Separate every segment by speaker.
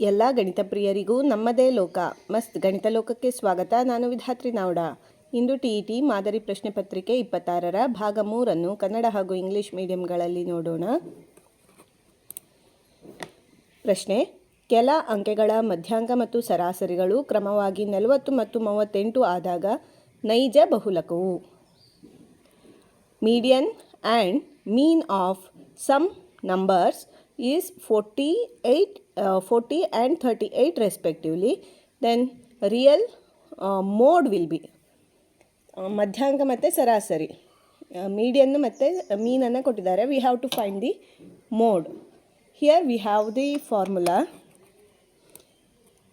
Speaker 1: ಎಲ್ಲ ಗಣಿತ ಪ್ರಿಯರಿಗೂ ನಮ್ಮದೇ ಲೋಕ ಮಸ್ತ್ ಗಣಿತ ಲೋಕಕ್ಕೆ ಸ್ವಾಗತ. ನಾನು ವಿಧಾತ್ರಿ ನಾವ್ಡ. ಇಂದು TET ಮಾದರಿ ಪ್ರಶ್ನೆ ಪತ್ರಿಕೆ 26ರ ಭಾಗ 3 ಕನ್ನಡ ಹಾಗೂ ಇಂಗ್ಲಿಷ್ ಮೀಡಿಯಂಗಳಲ್ಲಿ ನೋಡೋಣ. ಪ್ರಶ್ನೆ: ಕೆಲ ಅಂಕೆಗಳ ಮಧ್ಯಾಂಕ ಮತ್ತು ಸರಾಸರಿಗಳು ಕ್ರಮವಾಗಿ 40 ಮತ್ತು 38 ಆದಾಗ ನೈಜ ಬಹುಲಕವು. Median and mean of some numbers is 40 and 38 respectively, then real mode will be ಮಧ್ಯಾಂಕ ಮತ್ತು ಸರಾಸರಿ ಮೀಡಿಯನ್ ಮತ್ತು ಮೀನನ್ನು ಕೊಟ್ಟಿದ್ದಾರೆ. we have to find the mode. Here we have the formula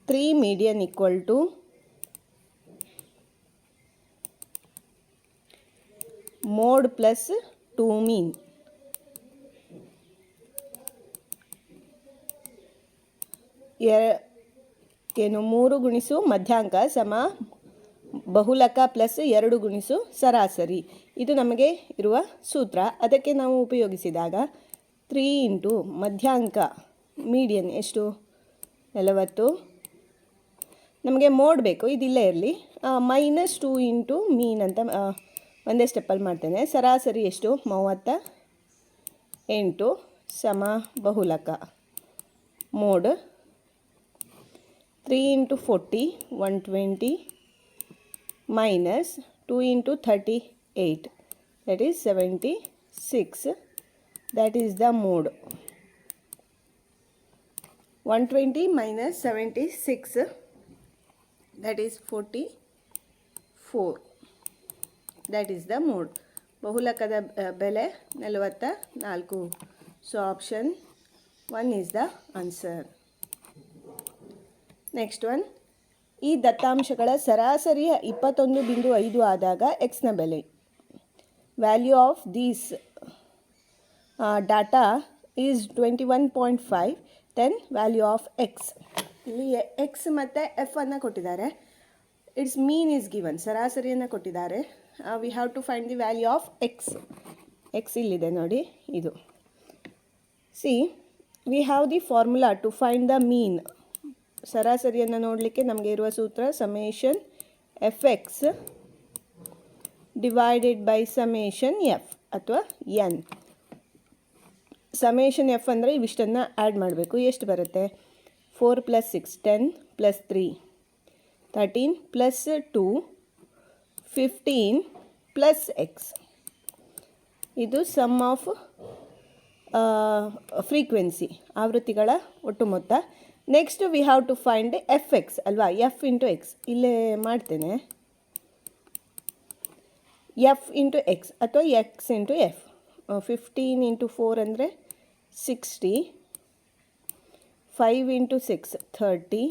Speaker 1: 3 median equal to mode plus 2 mean. ಏನು 3 ಗುಣಿಸು ಮಧ್ಯಾಂಕ ಸಮ ಬಹುಲಕ plus 2 ಗುಣಿಸು ಸರಾಸರಿ. ಇದು ನಮಗೆ ಇರುವ ಸೂತ್ರ. ಅದಕ್ಕೆ ನಾವು ಉಪಯೋಗಿಸಿದಾಗ 3 ಇಂಟು ಮಧ್ಯಾಂಕ ಮೀಡಿಯನ್ ಎಷ್ಟು 40, ನಮಗೆ ಮೋಡ್ ಬೇಕು, ಇದಿಲ್ಲೇ ಇರಲಿ, -2 ಇಂಟು ಮೀನ್ ಅಂತ ಒಂದೇ ಸ್ಟೆಪ್ಪಲ್ಲಿ ಮಾಡ್ತೇನೆ. ಸರಾಸರಿ ಎಷ್ಟು 38 ಸಮ ಬಹುಲಕ mode 3 into 40 120 minus 2 into 38 that is 76, that is the mode. 120 minus 76 that is 44, that is the mode. ಬಹುಲಕದ ಬೆಲೆ 44. So option 1 is the answer. Next one: ಈ ದತ್ತಾಂಶಗಳ ಸರಾಸರಿಯ 21.5 ಆದಾಗ ಎಕ್ಸ್ನ ಬೆಲೆ. Value of these data is 21.5, then value of X. ಇಲ್ಲಿ X ಮತ್ತು ಎಫ್ ಅನ್ನು ಕೊಟ್ಟಿದ್ದಾರೆ. ಇಟ್ಸ್ ಮೀನ್ ಈಸ್ ಗಿವನ್, ಸರಾಸರಿಯನ್ನು ಕೊಟ್ಟಿದ್ದಾರೆ. We have to find the value of X. X ಇಲ್ಲಿದೆ ನೋಡಿ, ಇದು. See, we have the formula to find the mean. ಸರಾಸರಿಯನ್ನು ನೋಡಲಿಕ್ಕೆ ನಮಗೆ ಇರುವ ಸೂತ್ರ summation fx divided by summation F ಅಥವಾ ಎನ್. ಸಮೇಷನ್ ಎಫ್ ಅಂದರೆ ಇವಿಷ್ಟನ್ನು ಆ್ಯಡ್ ಮಾಡಬೇಕು. ಎಷ್ಟು ಬರುತ್ತೆ? 4 + 6 10 + 3 13 + 2 15 + x. ಇದು ಸಮ್ ಆಫ್ ಫ್ರೀಕ್ವೆನ್ಸಿ, ಆವೃತ್ತಿಗಳ ಒಟ್ಟು ಮೊತ್ತ. Next we have to find F X ಅಲ್ವಾ, ಎಫ್ ಇಂಟು ಎಕ್ಸ್. ಇಲ್ಲೇ ಮಾಡ್ತೇನೆ, ಎಫ್ ಇಂಟು ಎಕ್ಸ್ ಅಥವಾ ಎಕ್ಸ್ ಇಂಟು ಎಫ್. 15 ಇಂಟು 4 ಅಂದರೆ 60, 5 into 6 30,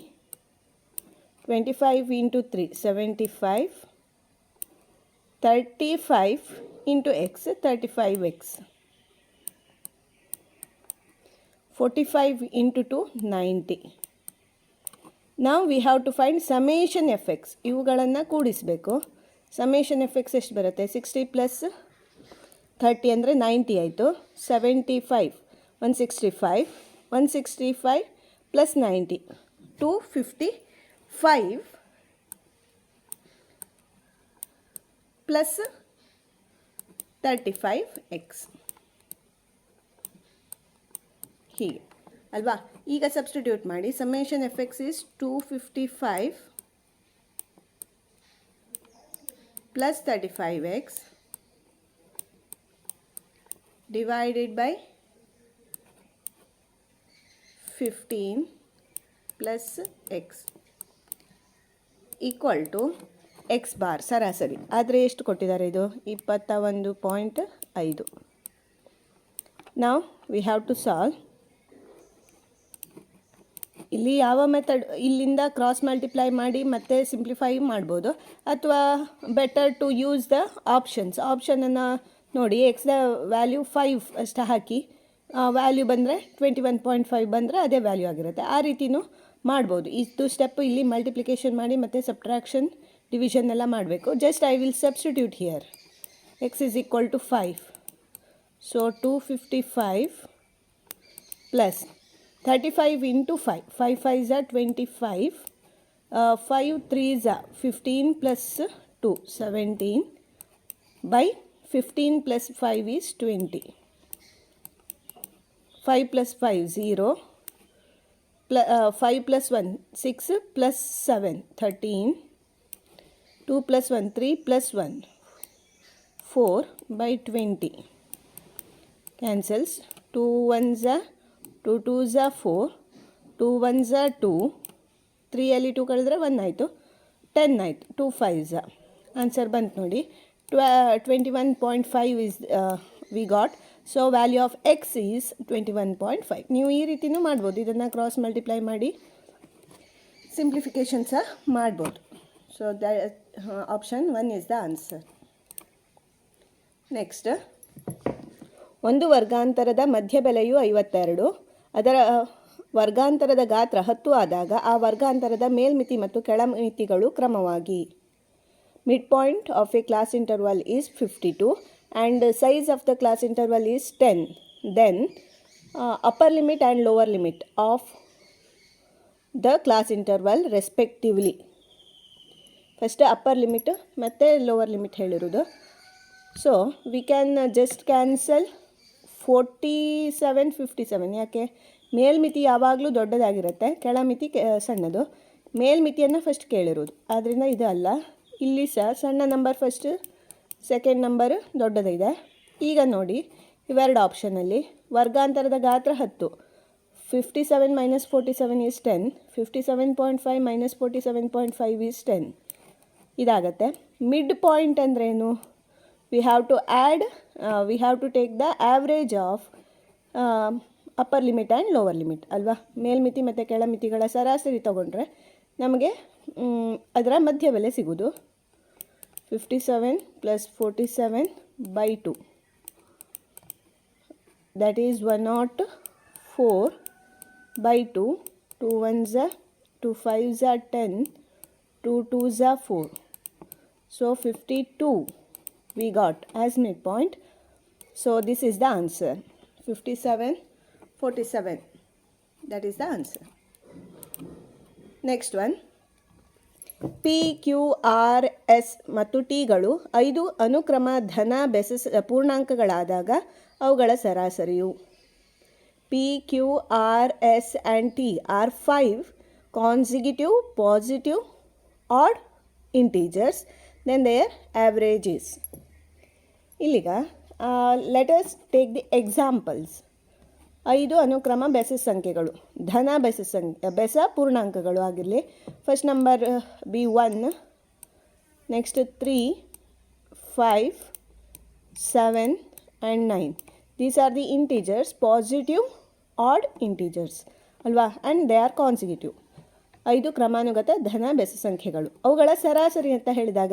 Speaker 1: 25 into 3 75, 35 into X 35x, 45 into 2 90. Now we have to find summation fx. ಇವುಗಳನ್ನು ಕೂಡಿಸಬೇಕು. Summation F X ಎಷ್ಟು ಬರುತ್ತೆ? 60 + 30 ಅಂದರೆ 90 ಆಯಿತು. 75 165 165 + 90 255 + 35x. ಹೀಗೆ ಅಲ್ವಾ. ಈಗ ಸಬ್ಸ್ಟಿಟ್ಯೂಟ್ ಮಾಡಿ. Summation F X is 255 + 35x divided by 15 + x equal to X bar ಸರಾಸರಿ. ಆದರೆ ಎಷ್ಟು ಕೊಟ್ಟಿದ್ದಾರೆ? ಇದು 21.5. ನಾವು ವಿ ಹ್ಯಾವ್ ಟು ಸಾಲ್ವ್. ಇಲ್ಲಿ ಯಾವ ಮೆಥಡ್, ಇಲ್ಲಿಂದ ಕ್ರಾಸ್ ಮಲ್ಟಿಪ್ಲೈ ಮಾಡಿ ಮತ್ತೆ ಸಿಂಪ್ಲಿಫೈ ಮಾಡ್ಬೋದು, ಅಥವಾ better to use the options. ಆಪ್ಷನನ್ನು ನೋಡಿ, ಎಕ್ಸ್ದ ವ್ಯಾಲ್ಯೂ 5 ಅಷ್ಟು ಹಾಕಿ, ವ್ಯಾಲ್ಯೂ ಬಂದರೆ 21.5 ಬಂದರೆ ಅದೇ ವ್ಯಾಲ್ಯೂ ಆಗಿರುತ್ತೆ. ಆ ರೀತಿಯೂ ಮಾಡ್ಬೋದು. ಇದು ಸ್ಟೆಪ್ ಇಲ್ಲಿ ಮಲ್ಟಿಪ್ಲಿಕೇಶನ್ ಮಾಡಿ ಮತ್ತು ಸಬ್ಟ್ರಾಕ್ಷನ್ ಡಿವಿಷನ್ ಎಲ್ಲ ಮಾಡಬೇಕು. Just I will substitute here. X is equal to 5. So 255 plus 35 into 5. 5 5s are 25. 5 3s are 15 plus 2, 17 by 15 plus 5 is 20. 5 plus 5, 0. 5 plus 1, 6 plus 7, 13. 2 plus 1, 3 plus 1, 4 by 20. Cancels. 2 1s are 2 2s are 4. 2 1s are 2. 3 ಅಲ್ಲಿ 2 ಕಳೆದ್ರೆ 1 ಆಯಿತು, 10 ಆಯಿತು. 2 5s are. Answer ಬಂತು ನೋಡಿ. 21.5 is we got. So value of X is 21.5. ನೀವು ಈ ರೀತಿಯೂ ಮಾಡ್ಬೋದು, ಇದನ್ನು ಕ್ರಾಸ್ ಮಲ್ಟಿಪ್ಲೈ ಮಾಡಿ ಸಿಂಪ್ಲಿಫಿಕೇಷನ್ ಸಹ ಮಾಡ್ಬೋದು. So option 1 is the answer. Next, ಒಂದು ವರ್ಗಾಂತರದ ಮಧ್ಯ ಬೆಲೆಯು 52. ಅದರ ವರ್ಗಾಂತರದ ಗಾತ್ರ 10 ಆದಾಗ ಆ ವರ್ಗಾಂತರದ ಮೇಲ್ಮಿತಿ ಮತ್ತು ಕೆಳಮಿತಿಗಳು ಕ್ರಮವಾಗಿ mid point of A class interval is 52 and size of the class interval is 10. Then upper limit and lower limit of the class interval respectively. First upper limit ಮತ್ತೆ lower limit ಹೇಳಿರೋದು. So we can just cancel 47 57. ಯಾಕೆ? ಮೇಲ್ಮಿತಿ ಯಾವಾಗಲೂ ದೊಡ್ಡದಾಗಿರುತ್ತೆ, ಕೆಳಮಿತಿ ಸಣ್ಣದು. ಮೇಲ್ಮಿತಿಯನ್ನು first ಕೇಳಿರೋದು, ಆದ್ದರಿಂದ ಇದು ಅಲ್ಲ. ಇಲ್ಲಿ ಸಹ ಸಣ್ಣ ನಂಬರ್ ಫಸ್ಟ್, ಸೆಕೆಂಡ್ ನಂಬರ್ ದೊಡ್ಡದಿದೆ. ಈಗ ನೋಡಿ ಇವೆರಡು ಆಪ್ಷನಲ್ಲಿ ವರ್ಗಾಂತರದ ಗಾತ್ರ 10. 57 minus 47 is 10. 57.5 minus 47.5 is 10. ಇದಾಗತ್ತೆ. ಮಿಡ್ ಪಾಯಿಂಟ್ ಅಂದ್ರೇನು? We have to take the average of upper limit and lower limit ಅಲ್ವಾ. ಮೇಲ್ಮಿತಿ ಮತ್ತು ಕೆಳಮಿತಿಗಳ ಸರಾಸರಿ ತಗೊಂಡ್ರೆ ನಮಗೆ ಅದರ ಮಧ್ಯ ಬೆಲೆ ಸಿಗೋದು. 57 plus 47 by 2, that is 104 by 2. 2 1s are 2 5s are 10. 2 2s are 4. So 52 we got as midpoint. So this is the answer. 57 47, that is the answer. Next one, P Q R S ಮತ್ತು ಟಿಗಳು 5 ಅನುಕ್ರಮ ಧನ ಬೆಸ ಪೂರ್ಣಾಂಕಗಳಾದಾಗ ಅವುಗಳ ಸರಾಸರಿಯು. P Q R S and T are 5 consecutive positive odd integers, then their average is. ಇಲ್ಲಿಗ let us take the examples. 5 ಅನುಕ್ರಮ ಬೆಸ ಸಂಖ್ಯೆಗಳು, ಧನ ಬೆಸ ಪೂರ್ಣಾಂಕಗಳು ಆಗಿರಲಿ. First number be 1, next 3, 5, 7 and 9. These are the integers, positive odd integers ಅಲ್ವಾ, and they are consecutive. 5 ಕ್ರಮಾನುಗತ ಧನ ಬೆಸ ಸಂಖ್ಯೆಗಳು. ಅವುಗಳ ಸರಾಸರಿ ಅಂತ ಹೇಳಿದಾಗ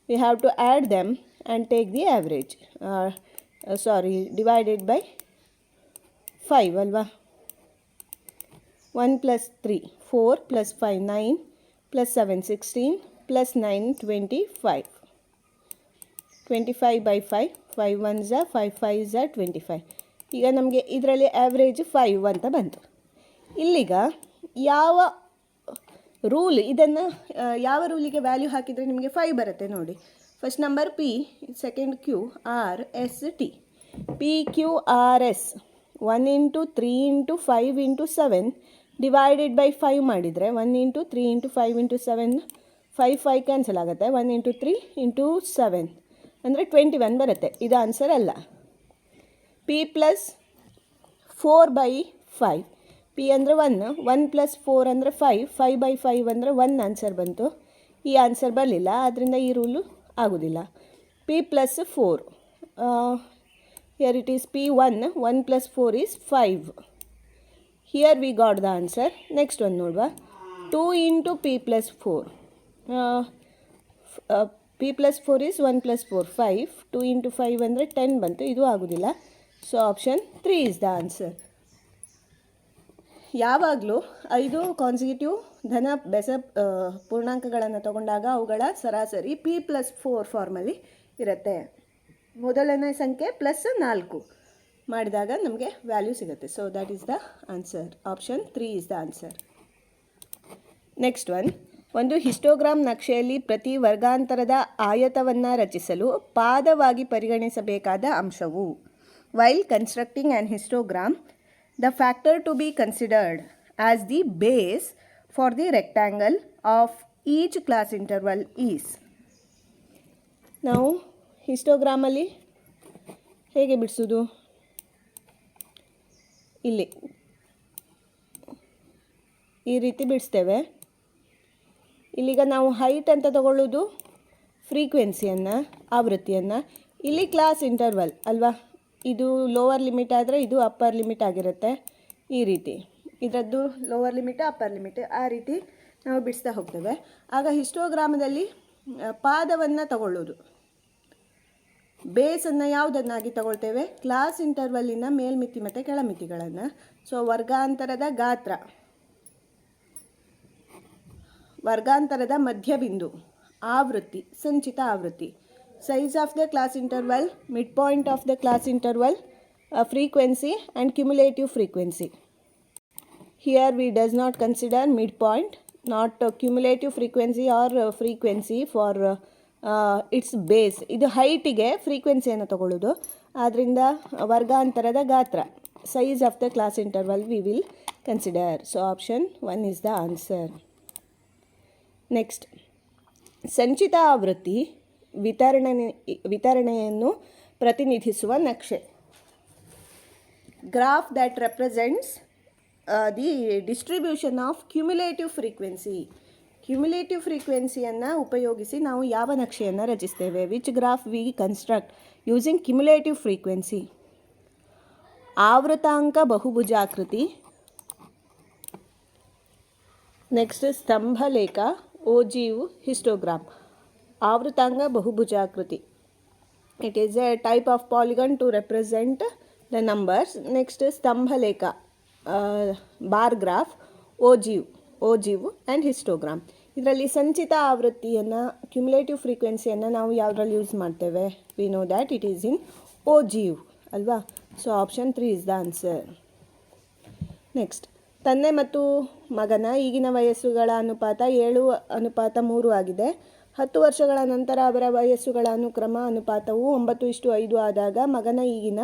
Speaker 1: we have to add them and take the average, divided by 5 ಅಲ್ವಾ. 1 plus 3 4 plus 5 9 plus 7 16 plus 9 25. 25 by 5, 5 1s are 5 5s are 25. ಈಗ ನಮಗೆ ಇದರಲ್ಲಿ ಆ್ಯಾವ್ರೇಜ್ 5 ಅಂತ ಬಂತು. ಇಲ್ಲಿಗ ಯಾವ ರೂಲ್, ಇದನ್ನು ಯಾವ ರೂಲಿಗೆ ವ್ಯಾಲ್ಯೂ ಹಾಕಿದರೆ ನಿಮಗೆ 5 ಬರುತ್ತೆ ನೋಡಿ. First number P, second Q, R S T. P Q R S 1 into 3 into 5 into 7 divided by 5 ಮಾಡಿದರೆ 1 into 3 into 5 into 7, 5 ಕ್ಯಾನ್ಸಲ್ ಆಗುತ್ತೆ. 1 into 3 into 7 ಅಂದರೆ 21 ಬರುತ್ತೆ. ಇದು ಆನ್ಸರ್ ಅಲ್ಲ. P plus 4 by 5. ಪಿ ಅಂದರೆ 1 ಪ್ಲಸ್ 4 ಅಂದರೆ 5 by 5 ಅಂದರೆ 1 ಆನ್ಸರ್ ಬಂತು. ಈ ಆನ್ಸರ್ ಬರಲಿಲ್ಲ, ಆದ್ದರಿಂದ ಈ ರೂಲು ಆಗೋದಿಲ್ಲ. P plus 4, here it is P1, 1 plus 4 is 5. Here we got the answer. Next one ನೋಡುವ. 2 into P plus 4. P plus 4 is 1 plus 4, 5. 2 into 5 ಅಂದರೆ 10 ಬಂತು. ಇದು ಆಗೋದಿಲ್ಲ. So option 3 is the answer. ಯಾವಾಗಲೂ 5 ಕಾನ್ಸಿಕ್ಯೂಟಿವ್ ಧನ ಬೆಸ ಪೂರ್ಣಾಂಕಗಳನ್ನು ತಗೊಂಡಾಗ ಅವುಗಳ ಸರಾಸರಿ P plus 4 ಫಾರ್ಮಲ್ಲಿ ಇರುತ್ತೆ. ಮೊದಲನೇ ಸಂಖ್ಯೆ ಪ್ಲಸ್ 4, ಮಾಡಿದಾಗ ನಮಗೆ ವ್ಯಾಲ್ಯೂ ಸಿಗುತ್ತೆ. So that is the answer. Option 3 is the answer. Next one, ಒಂದು ಹಿಸ್ಟೋಗ್ರಾಮ್ ನಕ್ಷೆಯಲ್ಲಿ ಪ್ರತಿ ವರ್ಗಾಂತರದ ಆಯತವನ್ನು ರಚಿಸಲು ಪಾದವಾಗಿ ಪರಿಗಣಿಸಬೇಕಾದ ಅಂಶವು. While constructing an histogram, the factor to be considered as the base for the rectangle of each class interval is. ನಾವು ಹಿಸ್ಟೋಗ್ರಾಮಲ್ಲಿ ಹೇಗೆ ಬಿಡಿಸೋದು? ಇಲ್ಲಿ ಈ ರೀತಿ ಬಿಡಿಸ್ತೇವೆ. ಇಲ್ಲಿಗ ನಾವು ಹೈಟ್ ಅಂತ ತಗೊಳ್ಳೋದು ಫ್ರೀಕ್ವೆನ್ಸಿಯನ್ನು, ಆವೃತ್ತಿಯನ್ನು. ಇಲ್ಲಿ ಕ್ಲಾಸ್ ಇಂಟರ್ವಲ್ ಅಲ್ವಾ, ಇದು ಲೋವರ್ ಲಿಮಿಟ್ ಆದರೆ ಇದು ಅಪ್ಪರ್ ಲಿಮಿಟ್ ಆಗಿರುತ್ತೆ. ಈ ರೀತಿ ಇದರದ್ದು ಲೋವರ್ ಲಿಮಿಟ್ ಅಪ್ಪರ್ ಲಿಮಿಟ್, ಆ ರೀತಿ ನಾವು ಬಿಡಿಸ್ತಾ ಹೋಗ್ತೇವೆ. ಆಗ ಹಿಸ್ಟೋಗ್ರಾಮದಲ್ಲಿ ಪಾದವನ್ನು ತಗೊಳ್ಳೋದು, ಬೇಸನ್ನು ಯಾವುದನ್ನಾಗಿ ತಗೊಳ್ತೇವೆ? ಕ್ಲಾಸ್ ಇಂಟರ್ವಲ್ಲಿನ ಮೇಲ್ಮಿತಿ ಮತ್ತು ಕೆಳಮಿತಿಗಳನ್ನು. ಸೊ ವರ್ಗಾಂತರದ ಗಾತ್ರ, ವರ್ಗಾಂತರದ ಮಧ್ಯಬಿಂದು, ಆವೃತ್ತಿ, ಸಂಚಿತ ಆವೃತ್ತಿ, size of the class interval, mid point of the class interval, frequency and cumulative frequency. Here we does not consider mid point, not cumulative frequency or frequency for its base. ಇದು ಹೈಟಿಗೆ ಫ್ರೀಕ್ವೆನ್ಸಿಯನ್ನು ತಗೊಳ್ಳೋದು. ಆದ್ದರಿಂದ ವರ್ಗಾಂತರದ ಗಾತ್ರ, size of the class interval we will consider. So option 1 is the answer. Next, ಸಂಚಿತ ಆವೃತ್ತಿ ವಿತರಣೆಯನ್ನು ಪ್ರತಿನಿಧಿಸುವ ನಕ್ಷೆ. Graph that represents the distribution of cumulative frequency. Cumulative ಫ್ರೀಕ್ವೆನ್ಸಿಯನ್ನು ಉಪಯೋಗಿಸಿ ನಾವು ಯಾವ ನಕ್ಷೆಯನ್ನು ರಚಿಸ್ತೇವೆ? Which graph we construct using cumulative frequency? ಆವೃತಾಂಕ ಬಹುಭುಜಾಕೃತಿ. ನೆಕ್ಸ್ಟ್ ಸ್ತಂಭಲೇಖ, ಓಜಿವ್ ಹಿಸ್ಟೋಗ್ರಾಮ್. ಆವೃತಾಂಗ ಬಹುಭುಜಾಕೃತಿ, it is a type of polygon to represent the numbers. Next ಸ್ತಂಭಲೇಖ, bar graph, ogive and histogram. ಇದರಲ್ಲಿ ಸಂಚಿತ ಆವೃತ್ತಿಯನ್ನು, ಕ್ಯುಮುಲೇಟಿವ್ ಫ್ರೀಕ್ವೆನ್ಸಿಯನ್ನು ನಾವು ಯಾವುದ್ರಲ್ಲಿ ಯೂಸ್ ಮಾಡ್ತೇವೆ? We know that it is in ogive ಅಲ್ವಾ. So option 3 is the answer. Next, ತಂದೆ ಮತ್ತು ಮಗನ ಈಗಿನ ವಯಸ್ಸುಗಳ ಅನುಪಾತ 7:3 ಆಗಿದೆ. 10 ವರ್ಷಗಳ ನಂತರ ಅವರ ವಯಸ್ಸುಗಳ ಅನುಕ್ರಮ ಅನುಪಾತವು 9:5 ಆದಾಗ ಮಗನ ಈಗಿನ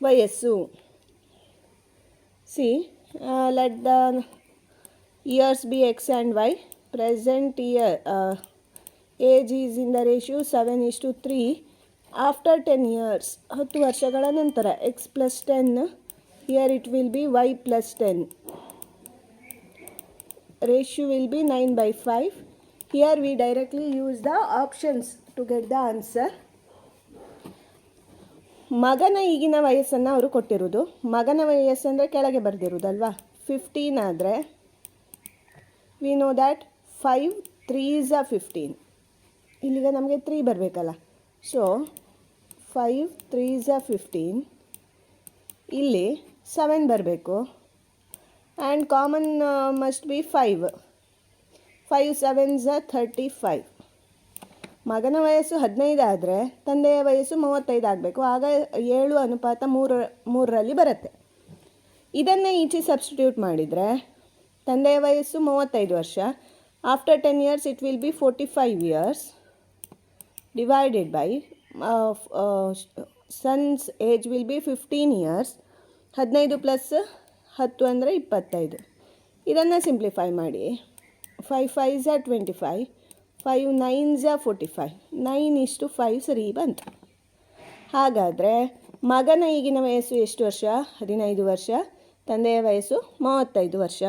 Speaker 1: ವಯಸ್ಸು. C, let the years be x and y. Present year age is in the ratio 7:3. After 10 years, 10 ವರ್ಷಗಳ ನಂತರ x plus 10, here it will be y plus 10. Ratio will be 9/5. Here we directly use the options to get the answer. ಮಗನ ಈಗಿನ ವಯಸ್ಸನ್ನು ಅವರು ಕೊಟ್ಟಿರೋದು. ಮಗನ ವಯಸ್ಸಂದರೆ ಕೆಳಗೆ ಬರೆದಿರೋದಲ್ವಾ. 15 ಆದರೆ V know that 5 3s are 15. ಇಲ್ಲಿಗ ನಮಗೆ 3 ಬರಬೇಕಲ್ಲ. So 5 3s are 15. ಇಲ್ಲಿ 7 ಬರಬೇಕು. And common must be 5. 5 7s are 35. ಮಗನ ವಯಸ್ಸು 15 ಆದರೆ ತಂದೆಯ ವಯಸ್ಸು 35 ಆಗಬೇಕು. ಆಗ 7:3 ಬರುತ್ತೆ. ಇದನ್ನು ಈಚೆ ಸಬ್ಸ್ಟಿಟ್ಯೂಟ್ ಮಾಡಿದರೆ ತಂದೆಯ ವಯಸ್ಸು 35 ವರ್ಷ. After 10 years it will be 45 years divided by sons age will be 15 years. 15 plus 10 ಅಂದರೆ 25. ಇದನ್ನು ಸಿಂಪ್ಲಿಫೈ ಮಾಡಿ. 5 5s are 25. 5 9s are 45. 9:5 ಸರಿ ಬಂತು. ಹಾಗಾದರೆ ಮಗನ ಈಗಿನ ವಯಸ್ಸು ಎಷ್ಟು ವರ್ಷ? 15 ವರ್ಷ. ತಂದೆಯ ವಯಸ್ಸು 35 ವರ್ಷ.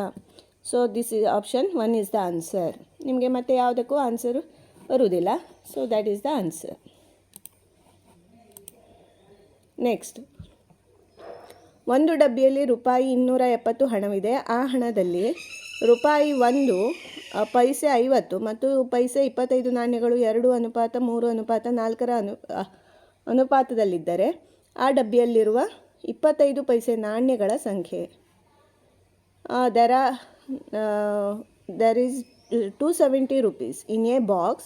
Speaker 1: So this is option 1 is the answer. ನಿಮಗೆ ಮತ್ತೆ ಯಾವುದಕ್ಕೂ ಆನ್ಸರು ಬರುವುದಿಲ್ಲ. So that is the answer. Next, ಒಂದು ಡಬ್ಬಿಯಲ್ಲಿ ರೂಪಾಯಿ 270 ಹಣವಿದೆ. ಆ ಹಣದಲ್ಲಿ ರೂಪಾಯಿ 1 ಪೈಸೆ 50 ಮತ್ತು ಪೈಸೆ 25 ನಾಣ್ಯಗಳು 2:3:4 ಅನುಪಾತದಲ್ಲಿದ್ದರೆ ಆ ಡಬ್ಬಿಯಲ್ಲಿರುವ 25 ಪೈಸೆ ನಾಣ್ಯಗಳ ಸಂಖ್ಯೆ. there is 270 rupees in a box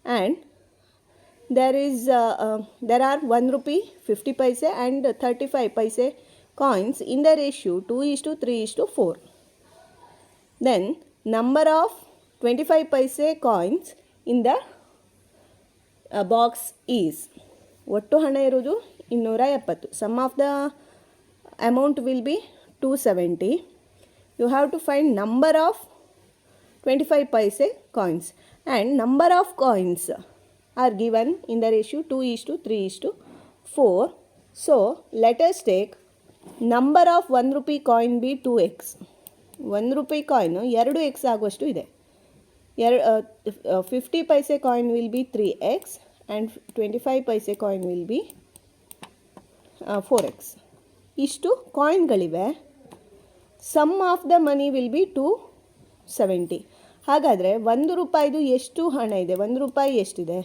Speaker 1: and there are 1 rupee 50 paise and 35 paise coins in the ratio 2:3:4. Then number of 25 paise coins in the box is, ಒಟ್ಟು ಹಣ ಇರೋದು 270. Sum of the amount will be 270. You have to find number of 25 paise coins, and number of coins are given in the ratio 2:3:4. So let us take number of 1 rupee coin be 2x. 1 rupee coin 2x ಆಗುವಷ್ಟು ಇದೆ. 50 paise coin will be 3x and 25 paise coin will be 4x. ಇಷ್ಟು ಕಾಯಿನ್ಗಳಿವೆ. Sum of the money will be 270. ಹಾಗಾದರೆ 1 ರೂಪಾಯಿದು ಎಷ್ಟು ಹಣ ಇದೆ? 1 ರೂಪಾಯಿ ಎಷ್ಟಿದೆ?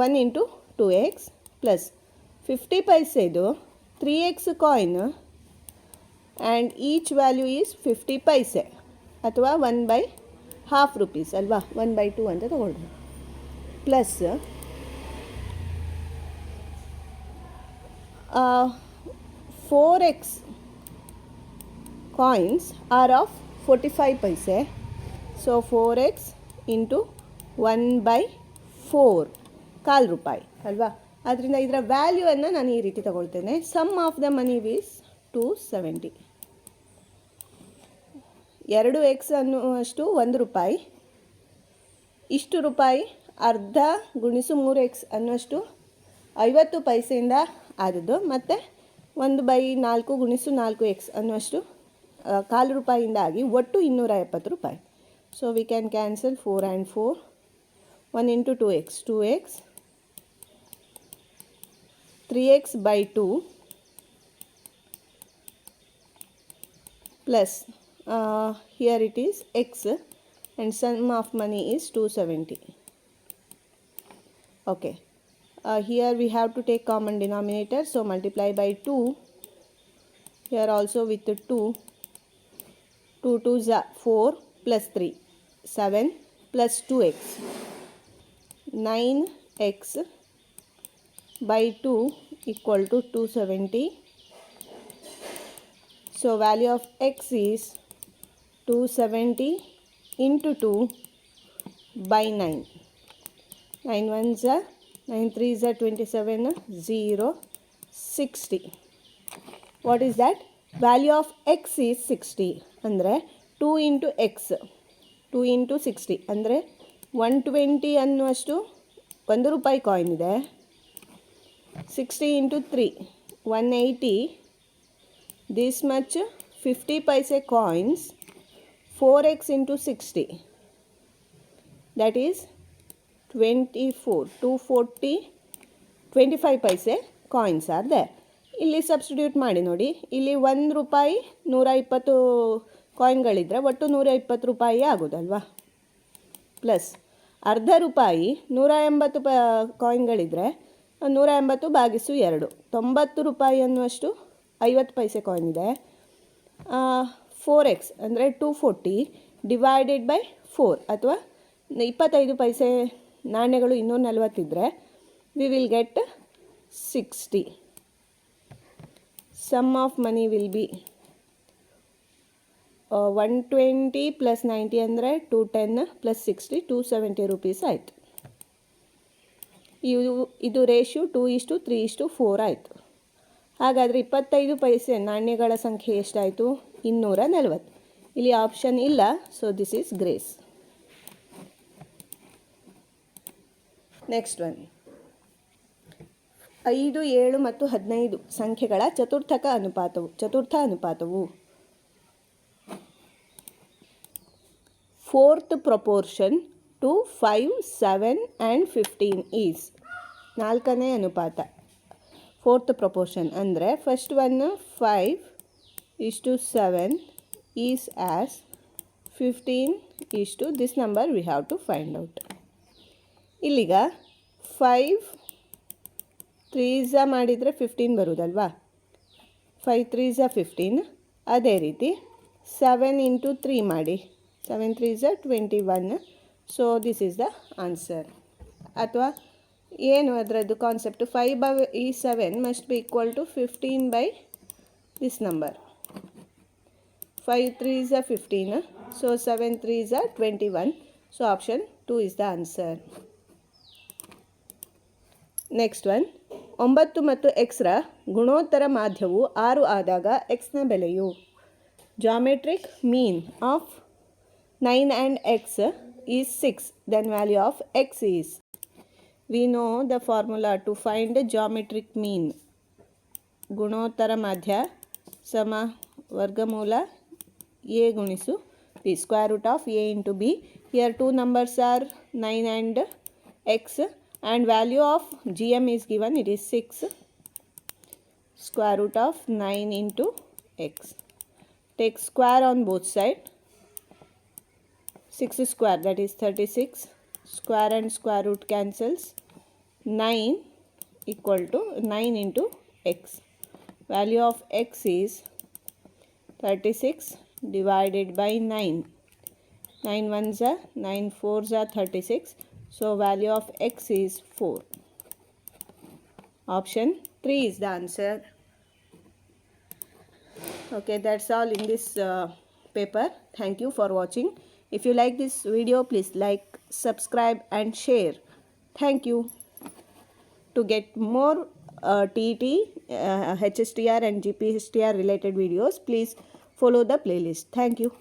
Speaker 1: 1 into 2x plus 50 ಪೈಸೆದು 3x coin and each value is 50 ಪೈಸೆ, ಅಥವಾ 1/2 rupees ಅಲ್ವಾ? 1/2 ಅಂತ ತಗೊಳ್ಬೋದು. Plus 4x coins are of 45 paise. So 4x into 1/4 ಕಾಲ್ ರೂಪಾಯಿ ಅಲ್ವಾ? ಅದರಿಂದ ಇದರ ವ್ಯಾಲ್ಯೂವನ್ನು ನಾನು ಈ ರೀತಿ ತಗೊಳ್ತೇನೆ. Sum of the money is 270. 2x ಅನ್ನುವಷ್ಟು 1 ರೂಪಾಯಿ, ಇಷ್ಟು ರೂಪಾಯಿ ಅರ್ಧ ಗುಣಿಸು 3x ಅನ್ನುವಷ್ಟು 50 ಪೈಸೆಯಿಂದ ಆದದ್ದು, ಮತ್ತು 1/4 ಗುಣಿಸು 4x ಅನ್ನುವಷ್ಟು ಕಾಲು ರೂಪಾಯಿಯಿಂದ ಆಗಿ ಒಟ್ಟು 270 ರೂಪಾಯಿ. So we can cancel 4 and 4. 1 into 2x 2x, 3x/2 plus here it is x, and sum of money is 270. Okay. Here we have to take common denominator, so multiply by 2. Here also with 2. 2 2s are 4 plus 3, 7 plus 2x, 9x by 2 equal to 270. So value of x is 270 into 2 by 9. 9 1s are 9 3s are 27, 0, 60. What is that? Value of x is 60. ಅಂದರೆ 2 into x, 2 into 60 ಅಂದರೆ 120 ಅನ್ನುವಷ್ಟು 1 ರೂಪಾಯಿ coin ಇದೆ. 60 into 3 180. This much 50 paise coins. 4x into 60, that is 24. 240 25 paise coins are there. ಇಲ್ಲಿ substitute ಮಾಡಿ ನೋಡಿ. ಇಲ್ಲಿ 1 ರೂಪಾಯಿ 120 ಕಾಯಿನ್ಗಳಿದ್ರೆ ಒಟ್ಟು 120 ರೂಪಾಯಿ ಆಗೋದಲ್ವಾ? ಪ್ಲಸ್ ಅರ್ಧ ರೂಪಾಯಿ 180 ಕಾಯಿನ್ಗಳಿದ್ರೆ 180/2 90 ರೂಪಾಯಿ ಅನ್ನುವಷ್ಟು 50 ಪೈಸೆ ಕಾಯಿನ್ ಇದೆ. 4x ಅಂದರೆ 240 ಡಿವೈಡೆಡ್ ಬೈ 4, ಅಥವಾ 25 ಪೈಸೆ ನಾಣ್ಯಗಳು 240 ಇದ್ದರೆ we will get 60. Sum of money will be 120 plus 90 ಅಂದರೆ 210 ಪ್ಲಸ್ 60 270 ರೂಪೀಸ್ ಆಯಿತು. ಇದು ರೇಷಿಯೋ 2:3:4 ಆಯಿತು. ಹಾಗಾದರೆ 25 ಪೈಸೆ ನಾಣ್ಯಗಳ ಸಂಖ್ಯೆ ಎಷ್ಟಾಯಿತು? 240. ಇಲ್ಲಿ ಆಪ್ಷನ್ ಇಲ್ಲ, so this is grace. Next one, 5, 7 ಮತ್ತು 15 ಸಂಖ್ಯೆಗಳ ಚತುರ್ಥ ಅನುಪಾತವು fourth proportion to 5, 7 and 15 is. ನಾಲ್ಕನೇ ಅನುಪಾತ fourth proportion ಅಂದರೆ first one 5:7 is as 15 this number we have to find out. ಇಲ್ಲಿಗ 5 3s ಮಾಡಿದರೆ 15 ಬರುವುದಲ್ವಾ? 5 3s 15. ಅದೇ ರೀತಿ 7 into 3 ಮಾಡಿ, 7 3s 21. So this is the answer. ಅಥವಾ ಏನು ಅದರದ್ದು concept 5/7 must be equal to 15 by this number. 5 3s are 15, so 7 3s are 21. So option 2 is the answer. Next one, 9 ಮತ್ತು x ರ ಗುಣೋತ್ತರ ಮಾಧ್ಯವು 6 ಆದಾಗ x ನ ಬೆಲೆಯು. Geometric mean of 9 and x is 6, then value of x is. We know the formula to find geometric mean. ಗುಣೋತ್ತರ ಮಾಧ್ಯ ಸಮ ವರ್ಗಮೂಲ a ಗುಣಿಸು b, square root of a into b. Here two numbers are 9 and x, and value of gm is given, it is 6. Square root of 9 into x. Take square on both sides. 6 square, that is 36. Square and square root cancels. 9 equal to 9 into x. Value of x is 36 divided by 9. 9 ones are 9 fours are 36. So value of x is 4. Option 3 is the answer. Okay, that's all in this paper. Thank you for watching. If you like this video, please like, subscribe and share. Thank you. To get more TET, HSTR and GPSTR related videos, please follow the playlist. Thank you.